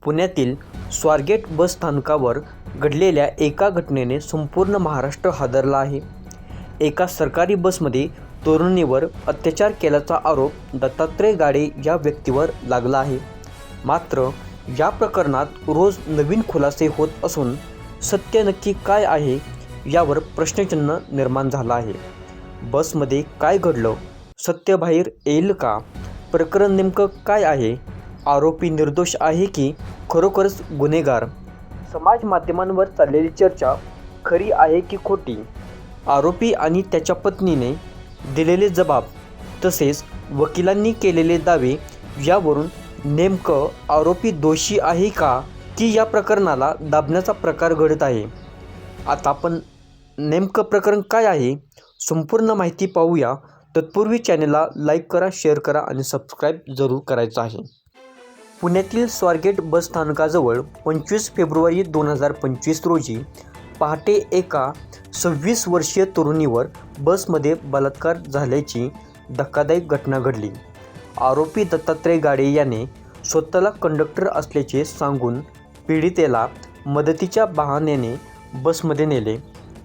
पुण्यातील स्वारगेट बस स्थानकावर घडलेल्या एका घटनेने संपूर्ण महाराष्ट्र हादरला आहे. एका सरकारी बसमध्ये तरुणीवर अत्याचार केल्याचा आरोप दत्तात्रय गाडे या व्यक्तीवर लागला आहे. मात्र या प्रकरणात रोज नवीन खुलासे होत असून सत्य नक्की काय आहे यावर प्रश्नचिन्ह निर्माण झाला आहे. बसमध्ये काय घडलं? सत्य बाहेर येईल का? प्रकरण नेमकं काय आहे? आरोपी निर्दोष आहे की खरोखरच गुन्हेगार? समाज माध्यमांवर चाललेली चर्चा खरी आहे की खोटी? आरोपी आणि त्याच्या पत्नीने दिलेले जबाब तसेच वकिलांनी केलेले दावे यावरून नेमकं आरोपी दोषी आहे का की या प्रकरणाला दाबण्याचा प्रकार घडत आहे? आता आपण नेमकं प्रकरण काय आहे संपूर्ण माहिती पाहूया. तत्पूर्वी चॅनलला लाईक करा, शेअर करा आणि सबस्क्राईब जरूर करायचं आहे. पुण्यातील स्वारगेट बस स्थानकाजवळ 25 फेब्रुवारी 2025 रोजी पहाटे एका 26 वर्षीय तरुणीवर बसमध्ये बलात्कार झाल्याची धक्कादायक घटना घडली. आरोपी दत्तात्रय गाडे याने स्वतःला कंडक्टर असल्याचे सांगून पीडितेला मदतीच्या बहाण्याने बसमध्ये नेले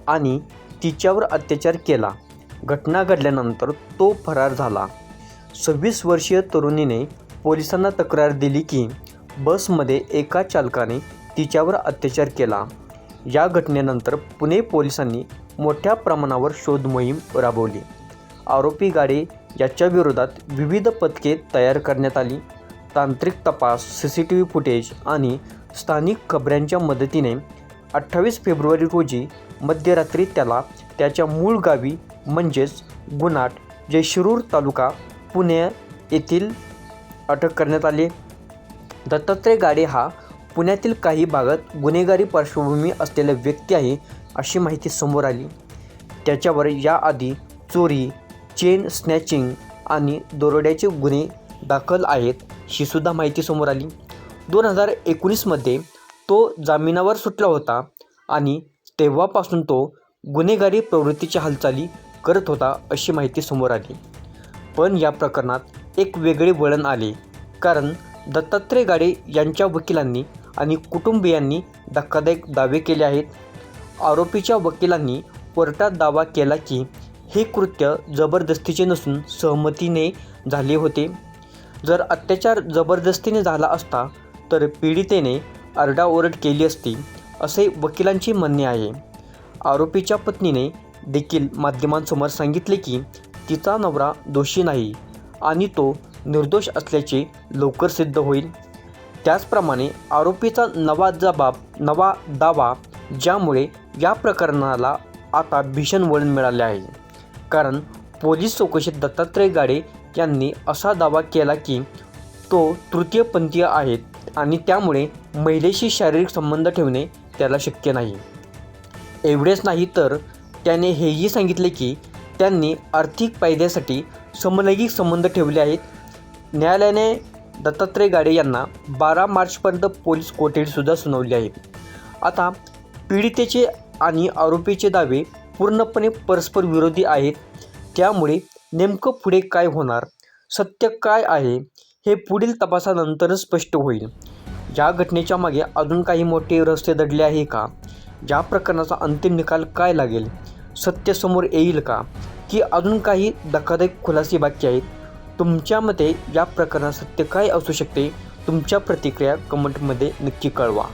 आणि तिच्यावर अत्याचार केला. घटना घडल्यानंतर तो फरार झाला. 26 वर्षीय तरुणीने पोलिसांना तक्रार दिली की बसमध्ये एका चालकाने तिच्यावर अत्याचार केला. या घटनेनंतर पुणे पोलिसांनी मोठ्या प्रमाणावर शोध मोहीम राबवली. आरोपी गाडे याच्या विरोधात विविध पथके तयार करण्यात आली. तांत्रिक तपास, CCTV फुटेज आणि स्थानिक खबऱ्यांच्या मदतीने 28 फेब्रुवारी रोजी मध्यरात्री त्याला त्याच्या मूळ गावी म्हणजेच गुन्हाट, जयशिरूर तालुका, पुणे येथील अटक करण्यात आली. दत्तात्रय गाडे हा पुण्यातील काही भागात गुन्हेगारी पार्श्वभूमी असलेला व्यक्ती आहे अशी माहिती समोर आली. त्याच्यावर याआधी चोरी, चेन स्नॅचिंग आणि दरोड्याचे गुन्हे दाखल आहेत ही सुद्धा माहिती समोर आली. 2019 मध्ये तो जामिनावर सुटला होता आणि तेव्हापासून तो गुन्हेगारी प्रवृत्तीच्या हालचाली करत होता अशी माहिती समोर आली. पण या प्रकरणात एक वेगळे वळण आले, कारण दत्तात्रय गाडे यांच्या वकिलांनी आणि कुटुंबियांनी धक्कादायक दावे केले आहेत. आरोपीच्या वकिलांनी कोर्टात दावा केला की हे कृत्य जबरदस्तीचे नसून सहमतीने झाले होते. जर अत्याचार जबरदस्तीने झाला असता तर पीडितेने आरडाओरड केली असती असे वकिलांचे म्हणणे आहे. आरोपीच्या पत्नीने देखील माध्यमांसमोर सांगितले की तिचा नवरा दोषी नाही आणि तो निर्दोष असल्याचे लवकर सिद्ध होईल. त्याचप्रमाणे आरोपीचा नवा दावा, ज्यामुळे या प्रकरणाला आता भीषण वळण मिळाले आहे. कारण पोलीस चौकशीत दत्तात्रय गाडे यांनी असा दावा केला की तो तृतीयपंथीय आहेत आणि त्यामुळे महिलेशी शारीरिक संबंध ठेवणे त्याला शक्य नाही. एवढेच नाही तर त्याने हेही सांगितले की त्यांनी आर्थिक फायद्यासाठी समलैंगिक संबंध ठेवले आहेत. न्यायालयाने दत्तात्रय गाडे यांना 12 मार्चपर्यंत पोलीस कोठडीसुद्धा सुनावली आहे. आता पीडितेचे आणि आरोपीचे दावे पूर्णपणे परस्पर विरोधी आहेत. त्यामुळे नेमकं पुढे काय होणार, सत्य काय आहे हे पुढील तपासानंतरच स्पष्ट होईल. या घटनेच्या मागे अजून काही मोठे रहस्य दडले आहे का? या प्रकरणाचा अंतिम निकाल काय लागेल? सत्य समोर येईल का की अजून काही धक्कादायक खुलासे बाकी आहेत? तुमच्या मते या प्रकरणात सत्य काय असू शकते? तुमच्या प्रतिक्रिया कमेंटमध्ये नक्की कळवा.